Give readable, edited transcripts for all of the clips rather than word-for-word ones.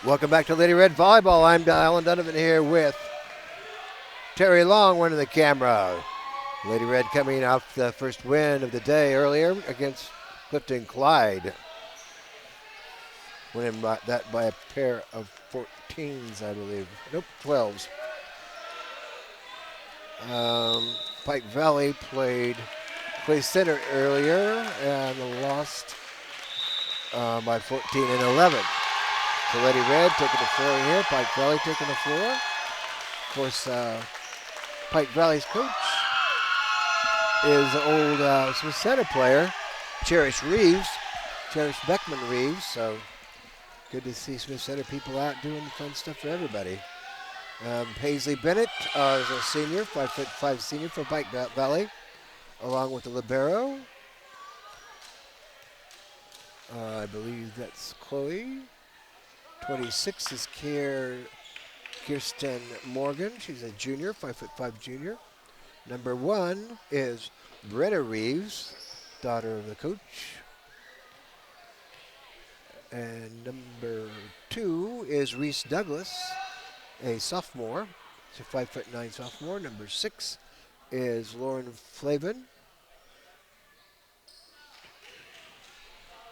Welcome back to Lady Red Volleyball. I'm Alan Donovan here with Terry Long running the camera. Lady Red coming off the first win of the day earlier against Clifton Clyde. Winning that by a pair of 14s, I believe. Nope, 12s. Pike Valley played Clay Center earlier and lost by 14 and 11. So Lady Red taking the floor here. Pike Valley taking the floor. Of course, Pike Valley's coach is the old Smith Center player, Cherish Beckman Reeves. So good to see Smith Center people out doing fun stuff for everybody. Paisley Bennett is a senior, 5'5" senior for Pike Valley, along with the libero. I believe that's Chloe. 26 is Kirsten Morgan. She's a junior, 5'5" junior. Number 1 is Brenna Reeves, daughter of the coach. And number 2 is Reese Douglas, a sophomore. She's a 5'9" sophomore. Number 6 is Lauren Flavin.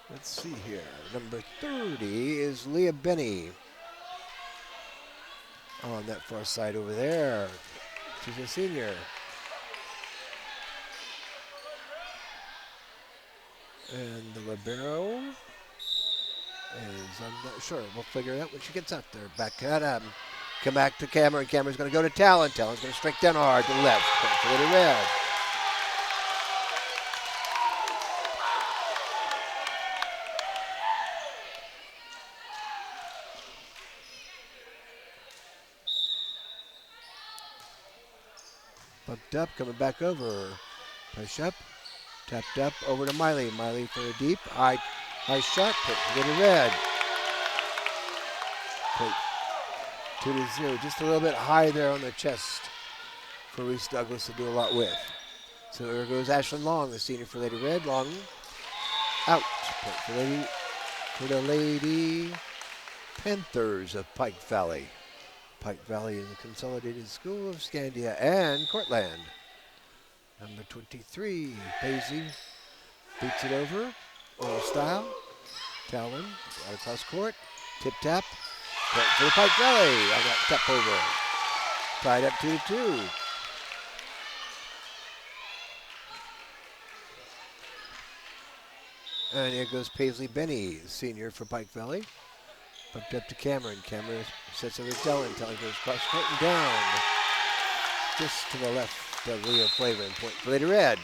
Let's see here. Number 30 is Leah Benny. On that far side over there. She's a senior. And the libero is, I'm not sure. We'll figure it out when she gets out there. Back at come back to Cameron. Cameron's going to go to Talon. Talon's going to strike down hard to the left. For Lady Red. Bumped up, coming back over. Push up, tapped up, over to Miley. Miley for a deep, high shot, put Lady Red. Put 2-0, just a little bit high there on the chest for Reese Douglas to do a lot with. So there goes Ashlyn Long, the senior for Lady Red. Long out. Point for the Lady Panthers of Pike Valley. Pike Valley is a consolidated school of Scandia and Cortland. Number 23, Paisley beats it over. Oral style. Talon right across court. Tip tap. Point for the Pike Valley on that tap over. Tied up 2-2. And here goes Paisley Benny, senior for Pike Valley. Bumped up to Cameron. Cameron sets over to Talon. Talon goes cross court and down. Just to the left of Leah Flavin. Point for Lady Red.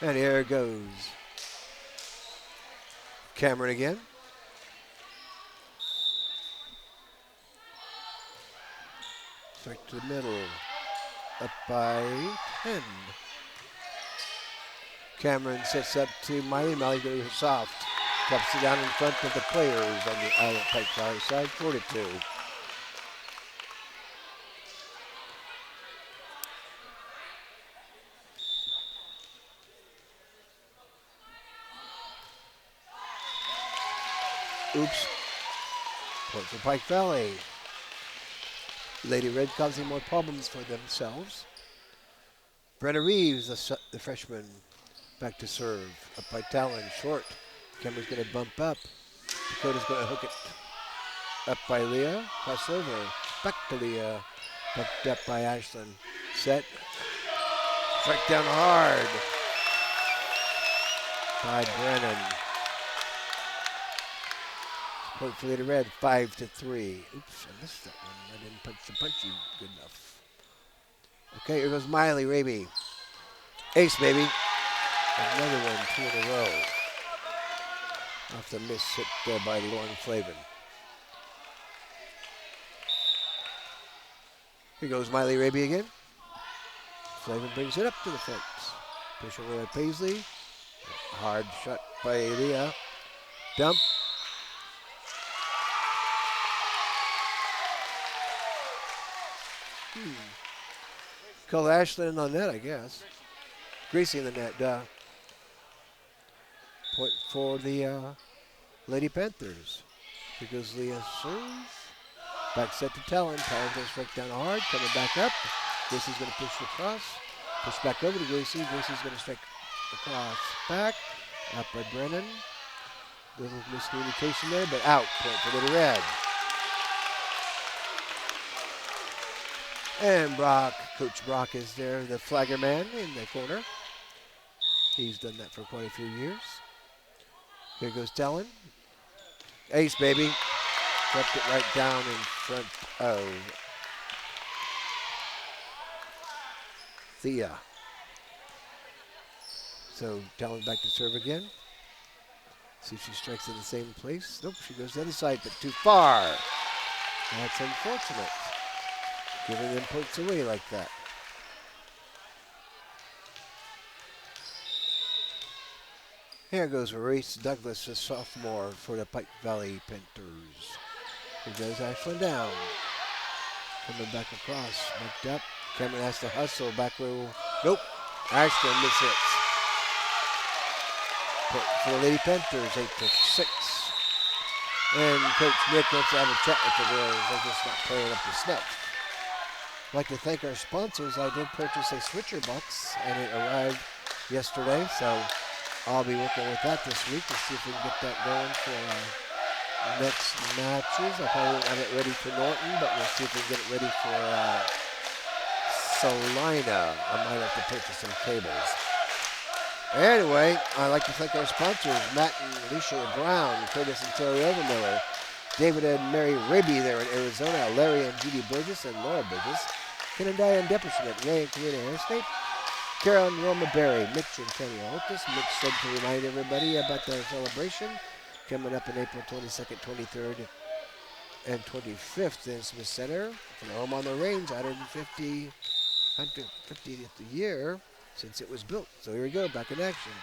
And here goes Cameron again. Straight to the middle. Up by 10. Cameron sets up to Miley. Miley goes soft. Drops it down in front of the players on the Island Pike Valley side, 4-2. Oops. Point for Pike Valley. Lady Red causing more problems for themselves. Brenna Reeves, the freshman, back to serve. Up by Talon, short. Cameron's going to bump up. Dakota's going to hook it. Up by Leah. Cross over. Back to Leah. Bumped up by Ashlyn. Set. Strike down hard. By Brennan. Point for Lady Red. 5-3. Oops, I missed that one. I didn't punch the punchy good enough. Okay, here goes Miley Raby. Ace, baby. Another one, 2 in a row. Off the miss hit there by Lauren Flavin. Here goes Miley Raby again. Flavin brings it up to the fence. Push over to Paisley. Hard shot by Leah. Dump. Call Ashlyn on net, I guess. Greasy in the net, Point for the Lady Panthers. Here goes Leah serve. Back set to Talon. Talon goes straight down hard. Coming back up. Gracie's going to push across. Push back over to Gracie. Gracie's going to strike across back. Out by Brennan. Little miscommunication there, but out. Point for Lady Red. And Coach Brock is there, the flagger man in the corner. He's done that for quite a few years. Here goes Talon. Ace, baby. Kept it right down in front of Thea. So Talon back to serve again. See if she strikes in the same place. Nope, she goes to the other side, but too far. That's unfortunate. Giving them points away like that. Here goes Reese Douglas, a sophomore for the Pike Valley Panthers. Here goes Ashlyn down. Coming back across. Backed up. Cameron has to hustle. Back row. Nope. Ashlyn mishits. Point for the Lady Panthers, 8-6. And Coach Nick wants to have a chat with the girls. They're just not playing up to snuff. I'd like to thank our sponsors. I did purchase a switcher box, and it arrived yesterday, so I'll be working with that this week to see if we can get that going for next matches. I probably won't have it ready for Norton, but we'll see if we can get it ready for Salina. I might have to purchase some cables. Anyway, I'd like to thank our sponsors, Matt and Alicia Brown, Curtis and Terry Overmiller, David and Mary Raby there in Arizona, Larry and Judy Burgess and Laura Burgess, Ken and Diane Depperschmidt, Ray and Karina Hairsnake, Carol and Roma Berry, Mitch and Tanya Otis. Mitch said to remind everybody about their celebration coming up on April 22nd, 23rd, and 25th in Smith Center. From home on the range, 150th year since it was built. So here we go, back in action.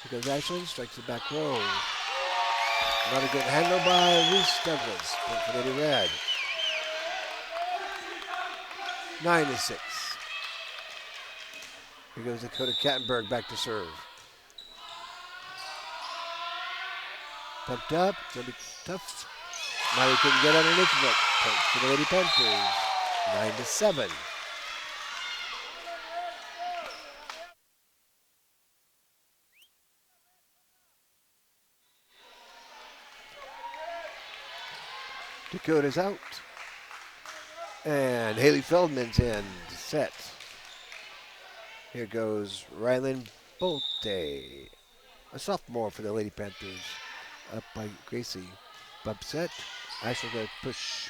Here goes Ashlyn, strikes the back row. Not a good handle by Reese Douglas. Point for Lady Red. 9-6. Here goes Dakota Kattenberg back to serve. Pumped up, it's going to be tough. Miley couldn't get underneath of it. Point for the Lady Panthers. 9-7. Dakota's out. And Haley Feldman's in to set. Here goes Rylan Bolte, a sophomore for the Lady Panthers. Up by Gracie. Bump set. Ashley going to push.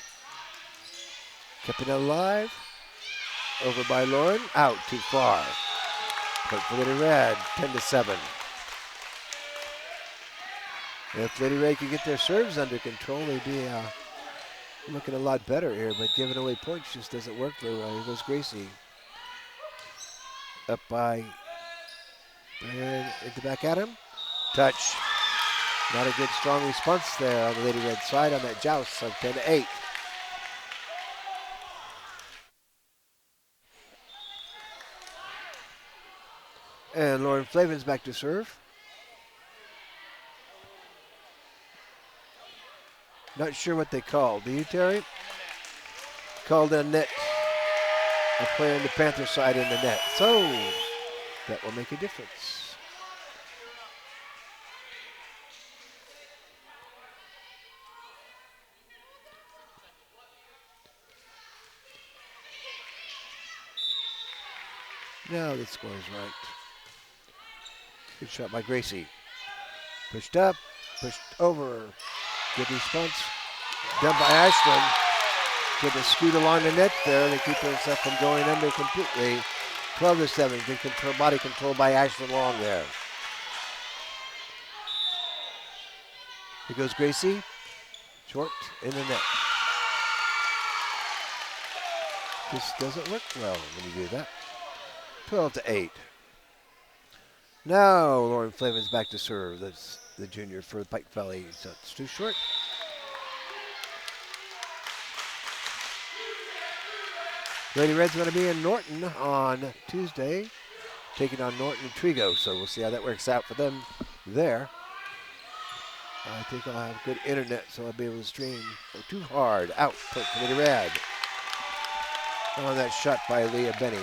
Keeping it alive. Over by Lauren. Out too far. Point for Lady Red. 10-7. If Lady Red could get their serves under control, they'd be looking a lot better here, but giving away points just doesn't work very well. Here goes Gracie. Up by and into back at him. Touch. Not a good strong response there on the Lady Red side on that joust of 10-8. And Lauren Flavin's back to serve. Not sure what they called. Do you, Terry? Called a net. A player on the Panther side in the net. So that will make a difference. Now the score is right. Good shot by Gracie. Pushed up, pushed over. Good response. Done by Ashlyn. Good to scoot along the net there to keep herself from going under completely. 12-7. Good control, body control by Ashlyn Long there. Here goes Gracie. Short in the net. This doesn't work well when you do that. 12-8. Now Lauren Flavin's back to serve. That's the junior for Pike Valley. So it's too short. Lady Red's going to be in Norton on Tuesday, taking on Norton and Trigo. So we'll see how that works out for them there. I think I'll have good internet, so I'll be able to stream. Oh, too hard. Out. Point for Lady Red. On that shot by Leah Benny.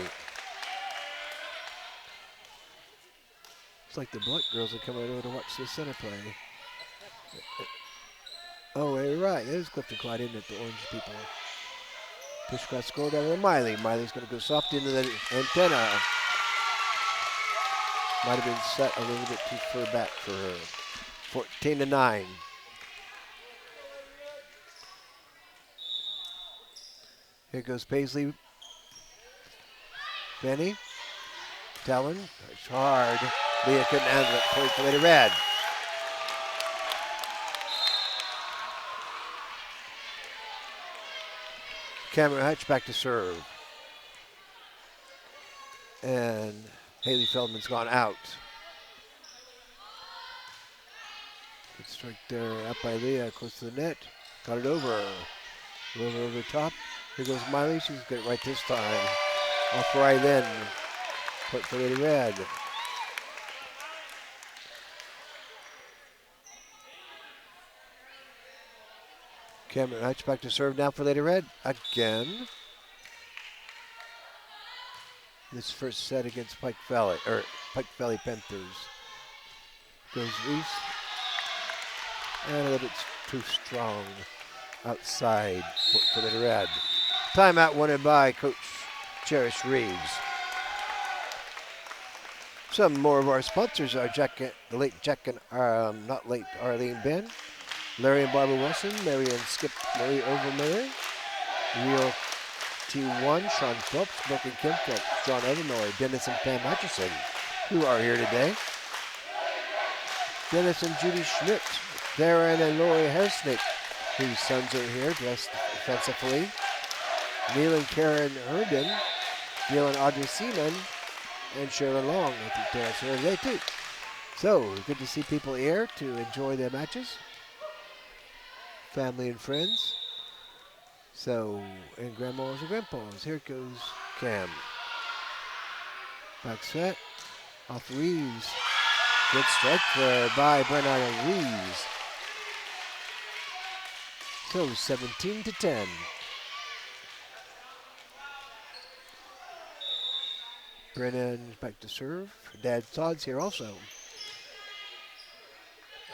It's like the Blight girls are coming over to watch the center play. Oh, you're right. There's Clifton Clyde, isn't it? The orange people. Push cross score down to Miley. Miley's going to go soft into the antenna. Might have been set a little bit too far back for her. 14-9. Here goes Paisley. Benny. Talon. It's hard. Leah couldn't handle it. Point for Lady Red. Cameron Hutch back to serve. And Haley Feldman's gone out. Good strike there, up by Leah, close to the net. Got it over. Over the top. Here goes Miley. She's got it right this time. Off right in. Point for Lady Red. Cameron Hutch back to serve now for Lady Red. Again. This first set against Pike Valley Panthers. Goes Reese. And a little bit too strong outside for Lady Red. Timeout wanted by Coach Cherish Reeves. Some more of our sponsors are Arlene Ben, Larry and Barbara Wilson, Mary and Skip Marie Overmiller, Real T1, Sean Phelps, Brooke and Kim Phelps, John Overmiller, Dennis and Pam Hutchison, who are here today. Dennis and Judy Schmidt, Darren and Lori Hersnick, whose sons are here dressed offensively. Neil and Karen Herndon, Neil and Audrey Seaman, and Sherilyn Long. I think they're here today too. So, good to see people here to enjoy their matches. Family and friends. So, and grandmas and grandpas. Here goes Cam. Back set. Off Reeves. Good strike there by Bernardo Reeves. So, 17-10. Brennan back to serve. Dad Todd's here also.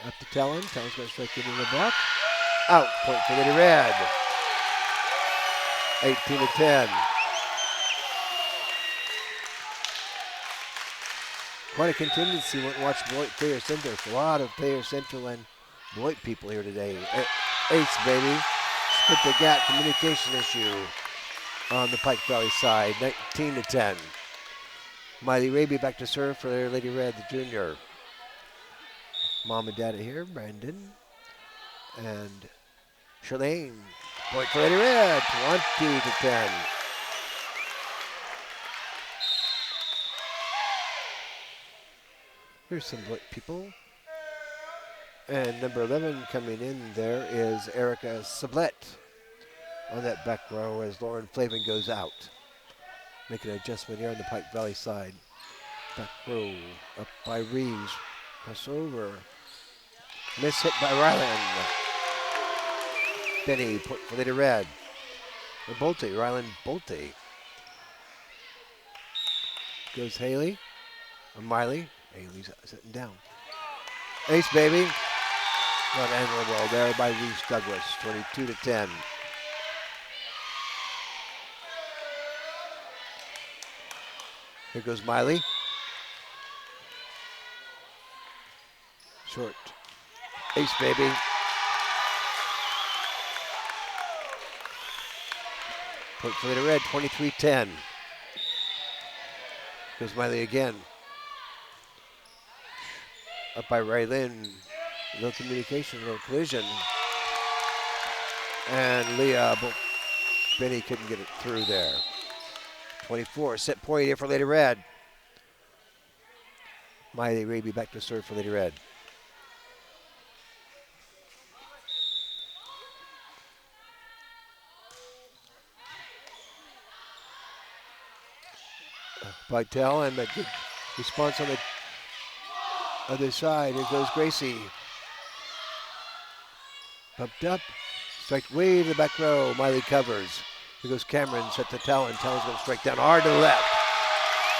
Up to Talon. Talon's going to strike into the block. Out. Point for Lady Red. 18-10. Quite a contingency. Went and watched Beloit Thayer Central. There's a lot of Thayer Central and Beloit people here today. Ace, baby. Split the gap communication issue on the Pike Valley side. 19-10. Miley Raby back to serve for Lady Red, the junior. Mom and Dad are here. Brandon and Shalane. Point for Lady Red. 20-10. Here's some people. And number 11 coming in there is Erica Sublette on that back row as Lauren Flavin goes out. Make an adjustment here on the Pike Valley side. Back row up by Reeves. Pass over. Miss hit by Ryland. Benny put for Lady Red. Or Bolte, Ryland Bolte. Goes Haley. Or Miley. Haley's sitting down. Ace, baby. Not handled well there by Reese Douglas. 22-10. Here goes Miley. Short. Ace, baby. Point for Lady Red, 23-10. Goes Miley again. Up by Raylin. No communication, no collision. And Leah Benny couldn't get it through there. 24, set point here for Lady Red. Miley Raby back to serve for Lady Red. Vitale and a good response on the other side. Here goes Gracie. Bumped up. Strike way to the back row. Miley covers. Here goes Cameron. Set to Talon. Talon's going to strike down hard to the left.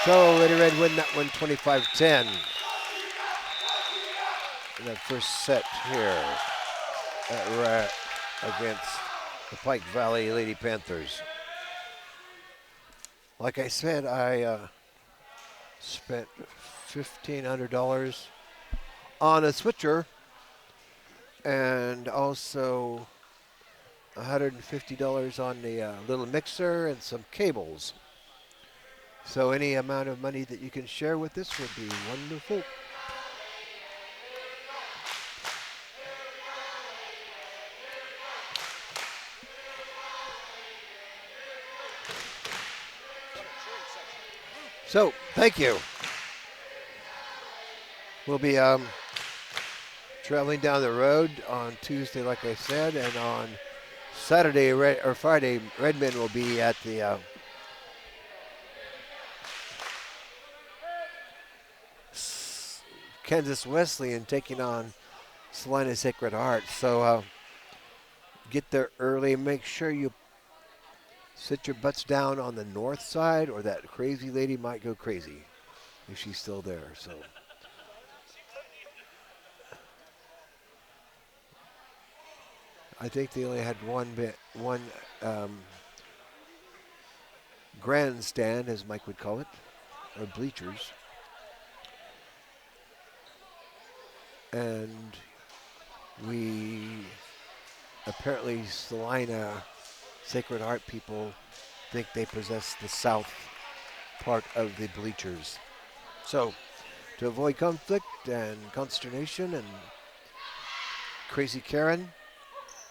So Lady Red win that one 25-10. In that first set here against the Pike Valley Lady Panthers. Like I said, I spent $1,500 on a switcher and also $150 on the little mixer and some cables. So any amount of money that you can share with this would be wonderful. So, thank you. We'll be traveling down the road on Tuesday, like I said, and on Saturday or Friday, Redmond will be at the Kansas Wesleyan taking on Salina Sacred Heart. So get there early. Make sure you sit your butts down on the north side, or that crazy lady might go crazy if she's still there. So I think they only had one grandstand, as Mike would call it, or bleachers. And we apparently Salina Sacred Heart people think they possess the south part of the bleachers. So to avoid conflict and consternation and crazy Karen,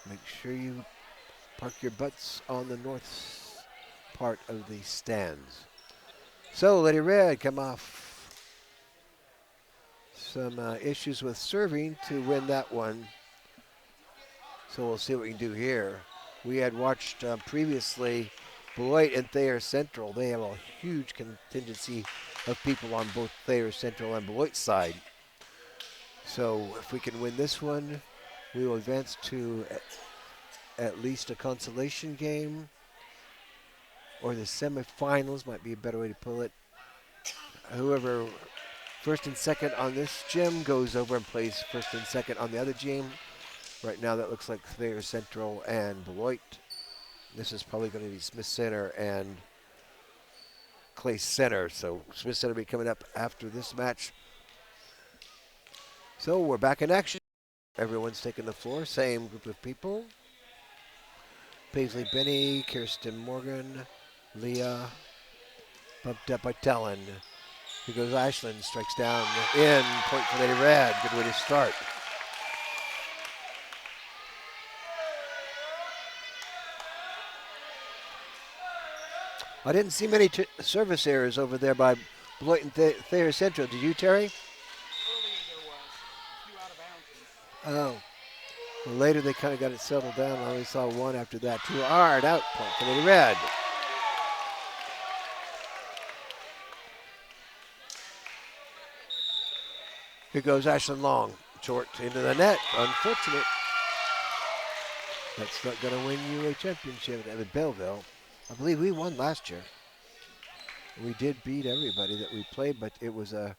make sure you park your butts on the north part of the stands. So Lady Red come off some issues with serving to win that one. So we'll see what we can do here. We had watched previously Beloit and Thayer Central. They have a huge contingency of people on both Thayer Central and Beloit side. So if we can win this one, we will advance to at least a consolation game, or the semifinals might be a better way to pull it. Whoever first and second on this gym goes over and plays first and second on the other gym. Right now that looks like Thayer Central and Beloit. This is probably going to be Smith Center and Clay Center. So Smith Center will be coming up after this match. So we're back in action. Everyone's taking the floor. Same group of people. Paisley Benny, Kirsten Morgan, Leah, bumped up by Talon. Here goes Ashland, strikes down in, point for Lady Red. Good way to start. I didn't see many service errors over there by Beloit and Thayer Central. Did you, Terry? Earlier there was. A few out of bounds. Oh. Well, later they kind of got it settled down. I only saw one after that. Too hard out, point for Lady Red. Here goes Ashland Long. Short into the net. Unfortunate. That's not going to win you a championship at Belleville. I believe we won last year. We did beat everybody that we played, but it was a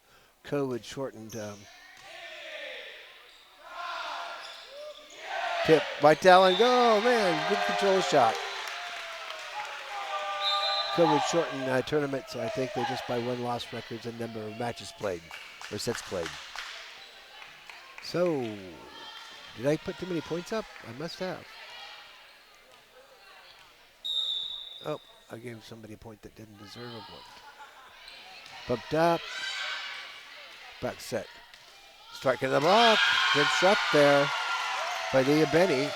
COVID-shortened tip by Talon. Oh, man, good control shot. COVID-shortened tournament, so I think they just by win-loss records and number of matches played, or sets played. So, did I put too many points up? I must have. Oh, I gave somebody a point that didn't deserve a point. Bumped up. Back set. Striking the block. Good shot there by Leah Benny. And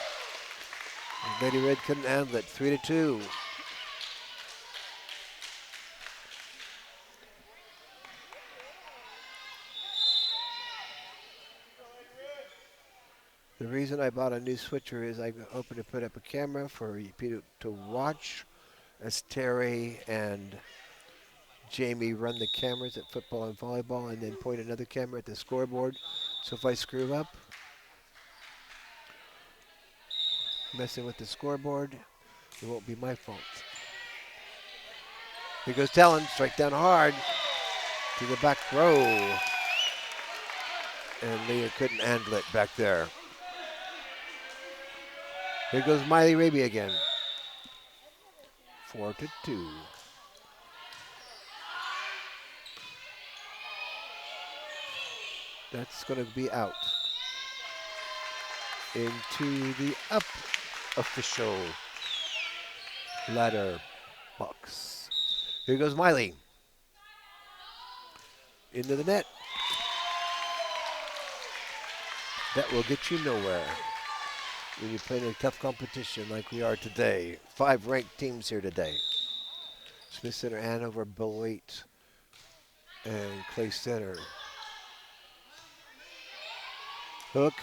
Lady Red couldn't handle it. 3-2. The reason I bought a new switcher is I'm hoping to put up a camera for you to watch as Terry and Jamie run the cameras at football and volleyball, and then point another camera at the scoreboard. So if I screw up, messing with the scoreboard. It won't be my fault. Here goes Talon, strike down hard to the back row. And Leah couldn't handle it back there. Here goes Miley Raby again. 4-2. That's going to be out. Into the up official ladder box. Here goes Miley. Into the net. That will get you nowhere when you're playing a tough competition like we are today. 5 ranked teams here today. Smith Center, Hanover, Beloit, and Clay Center. Hook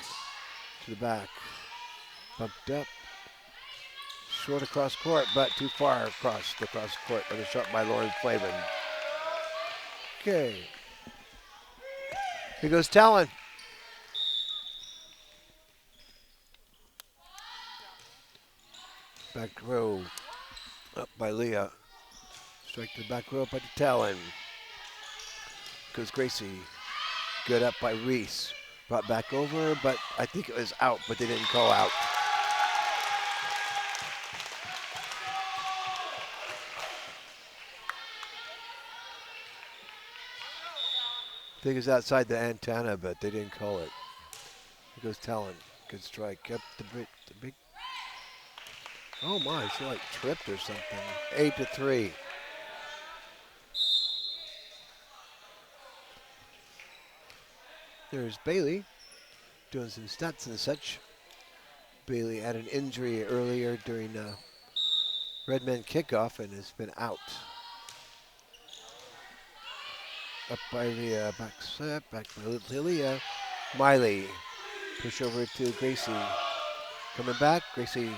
to the back. Bumped up. Short across court, but too far across the cross court. But a shot by Lauren Flavin. Okay. Here goes Talon. Back row. Up by Leah. Strike to the back row up by Talon. Goes Gracie. Good up by Reese. Brought back over, but I think it was out, but they didn't call out. I think it was outside the antenna, but they didn't call it. Here goes Talon. Good strike. Up the big. Oh my, she like tripped or something. 8-3. There's Bailey doing some stats and such. Bailey had an injury earlier during Redmen kickoff and has been out. Up by the back set, back by Lilia. Miley. Push over to Gracie. Coming back, Gracie.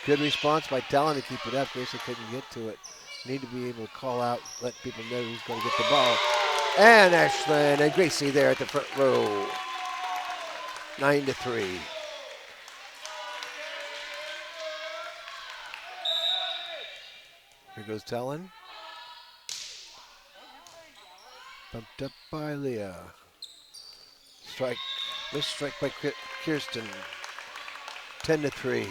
Good response by Talon to keep it up. Gracie couldn't get to it. Need to be able to call out, let people know who's going to get the ball. And Ashlyn and Gracie there at the front row. 9-3. Here goes Talon. Bumped up by Leah. Strike. Missed strike by Kirsten. 10-3.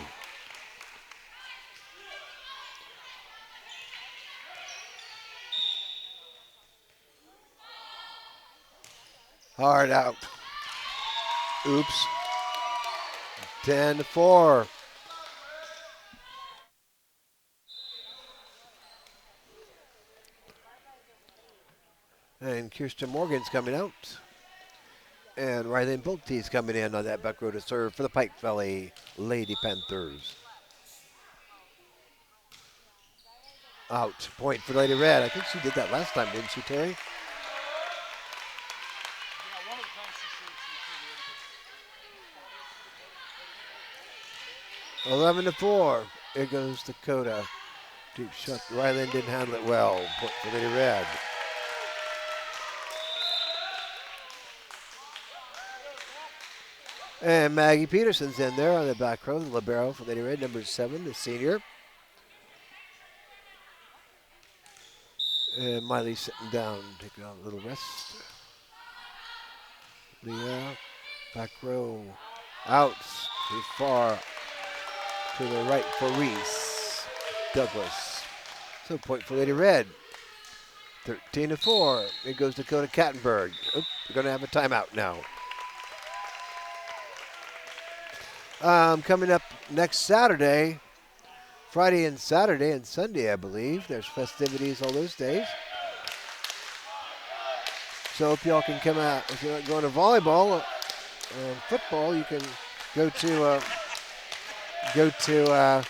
Hard out. Oops. 10-4. And Kirsten Morgan's coming out. And Rylan Bulte's coming in on that back row to serve for the Pike Valley Lady Panthers. Out. Point for Lady Red. I think she did that last time, didn't she, Terry? 11-4. Here goes Dakota. Deep shot. Ryland didn't handle it well. Point for Lady Red. And Maggie Peterson's in there on the back row, the libero for Lady Red, number 7, the senior. And Miley sitting down, taking a little rest. Leah, back row, out, too far. To the right for Reese Douglas. So point for Lady Red. 13-4. It goes Dakota Kattenberg. Oop, we're going to have a timeout now. Coming up next Saturday, Friday and Saturday and Sunday, I believe. There's festivities all those days. So if y'all can come out, if you're not going to volleyball and football, you can go to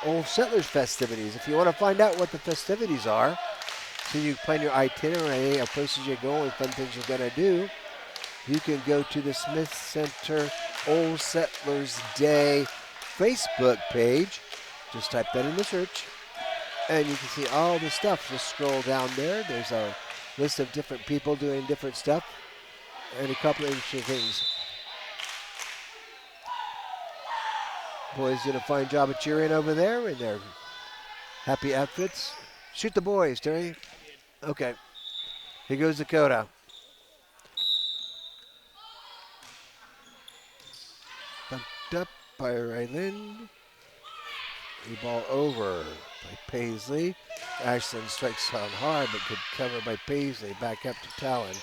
Old Settlers festivities. If you want to find out what the festivities are, so you plan your itinerary of places you're going, fun things you're going to do, you can go to the Smith Center Old Settlers Day Facebook page. Just type that in the search, and you can see all the stuff. Just scroll down there. There's a list of different people doing different stuff and a couple of interesting things. Boys did a fine job of cheering over there in their happy outfits. Shoot the boys, Terry. Okay. Here goes Dakota. Bumped up by Ryland. The ball over by Paisley. Ashland strikes on hard, but good cover by Paisley. Back up to Talon.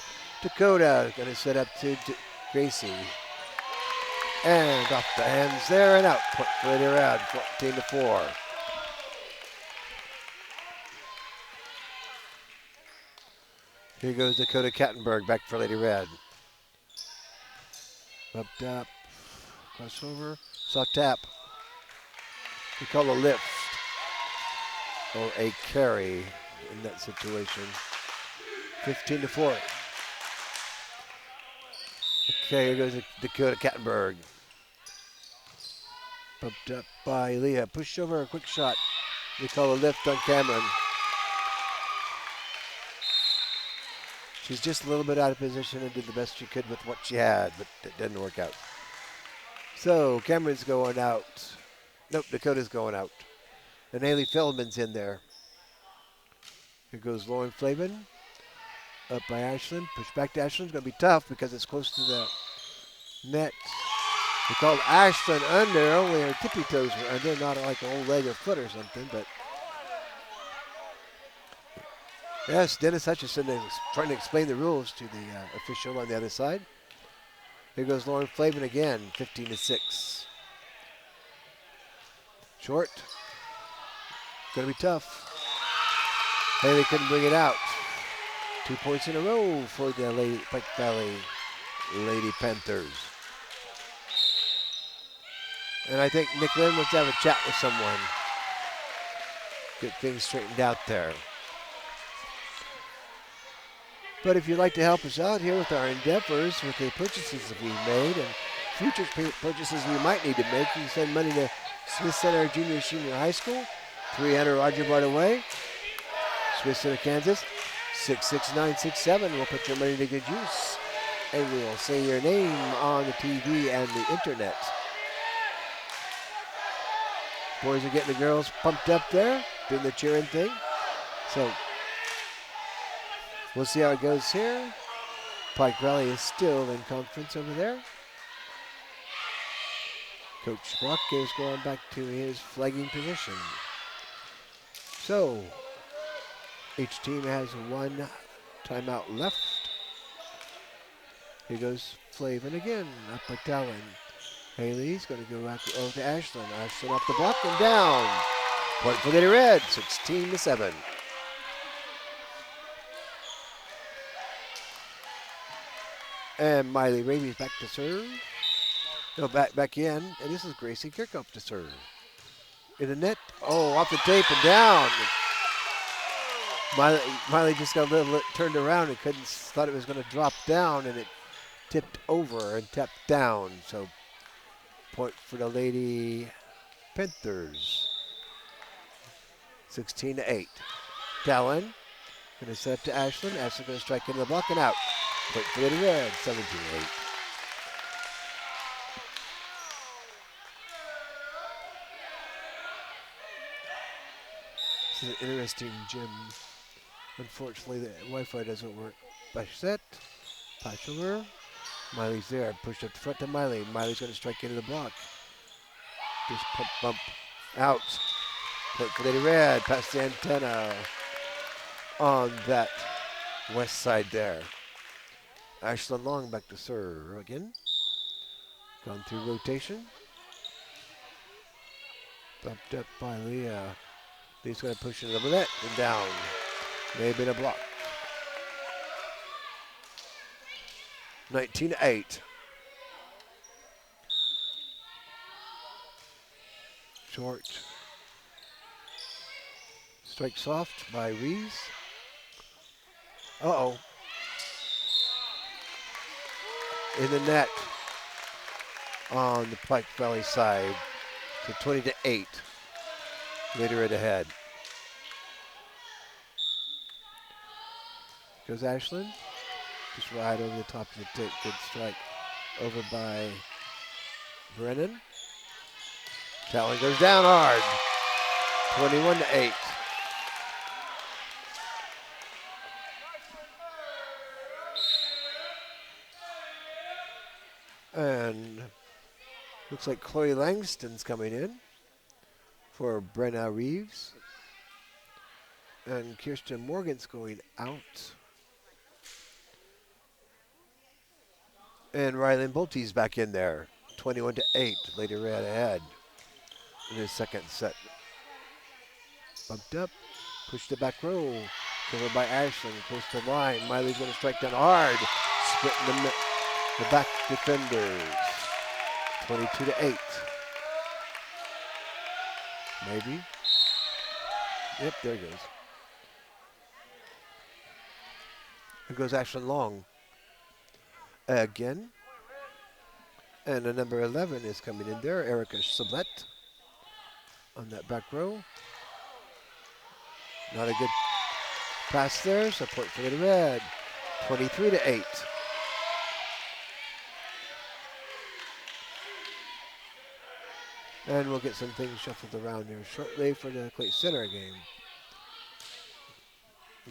Dakota going to set up to Gracie. And off the hands there and out. Point for Lady Red, 14-4. Here goes Dakota Kattenberg back for Lady Red. Bumped up. Crossover. Saw tap. We call a lift. Or a carry in that situation. 15-4. Okay, here goes Dakota Kattenberg. Bumped up by Leah. Push over, a quick shot. We call a lift on Cameron. She's just a little bit out of position and did the best she could with what she had, but it didn't work out. So Cameron's going out. Nope, Dakota's going out. And Haley Feldman's in there. Here goes Lauren Flavin. Up by Ashland. Push back to Ashland. It's going to be tough because it's close to the net. We called Ashland under. Only her tippy toes were under, not like an old leg or foot or something. But yes, Dennis Hutchison is trying to explain the rules to the official on the other side. Here goes Lauren Flavin again, 15-6. Short. Going to be tough. Haley couldn't bring it out. 2 points in a row for the Pike Valley Lady Panthers. And I think Nick Lynn wants to have a chat with someone. Get things straightened out there. But if you'd like to help us out here with our endeavors, with the purchases that we've made and future purchases we might need to make, you can send money to Smith Center Junior Senior High School, 300 Roger Barta Way, Smith Center, Kansas, 66967. We'll put your money to good use. And we'll say your name on the TV and the internet. Boys are getting the girls pumped up there, doing the cheering thing. So we'll see how it goes here. Pike Valley is still in conference over there. Coach Brock is going back to his flagging position. So each team has one timeout left. Here goes Flavin again, up by Talon. Haley's going to go back over to Ashland. Ashland off the block and down. Point for Lady Red, 16-7. And Miley Raby's back to serve. No, back in. And this is Gracie Kirkhoff to serve. In the net. Oh, off the tape and down. Miley just got a little turned around and thought it was going to drop down, and it tipped over and tapped down. So point for the Lady Panthers. 16-8. Talon going to set up to Ashland. Ashland going to strike into the block and out. Point for Lady Red, 17-8. This is an interesting gym. Unfortunately, the Wi-Fi doesn't work. Bash set. Pass over. Miley's there. Pushed up the front to Miley. Miley's going to strike into the block. Just bump out. Point for Lady Red. Past the antenna on that west side there. Ashland Long back to serve again. Gone through rotation. Bumped up by Leah. Leah's going to push it over the net and down. May have been a block. 19-8. Short. Strike soft by Rees. Uh-oh. In the net on the Pike Valley side. So 20-8. Lady Red ahead. Goes Ashland. Just right over the top of the tape. Good strike over by Brennan. That one goes down hard. 21-8. And looks like Chloe Langston's coming in for Brenna Reeves. And Kirsten Morgan's going out. And Rylan Bolte's back in there. 21-8. Lady Red ahead in his second set. Bumped up, pushed it back row. Covered by Ashland, close to the line. Miley's going to strike down hard. Splitting the back defenders. 22-8. Maybe. Yep, there it goes. Here goes Ashland Long. Again. And the number 11 is coming in there, Erica Sublette on that back row. Not a good pass there. Support for the red. 23-8. And we'll get some things shuffled around here shortly for the Clay Center game.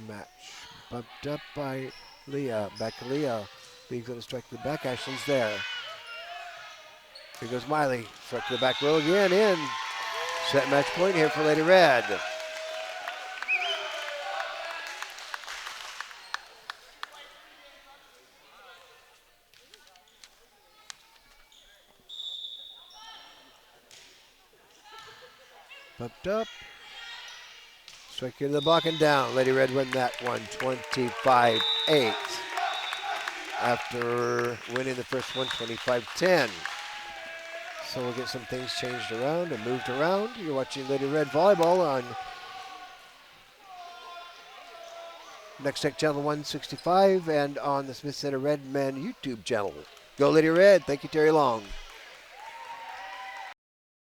Match bumped up by Leah. Back to Leah. Lee's going to strike the back. Ashland's there. Here goes Miley. Strike to the back row again. In. Set match point here for Lady Red. Bumped up. Strike into the block and down. Lady Red win that one 25-8. After winning the first one 25-10. So we'll get some things changed around and moved around. You're watching Lady Red Volleyball on Next Tech Channel 165 and on the Smith Center Red Men YouTube channel. Go Lady Red. Thank you, Terry Long.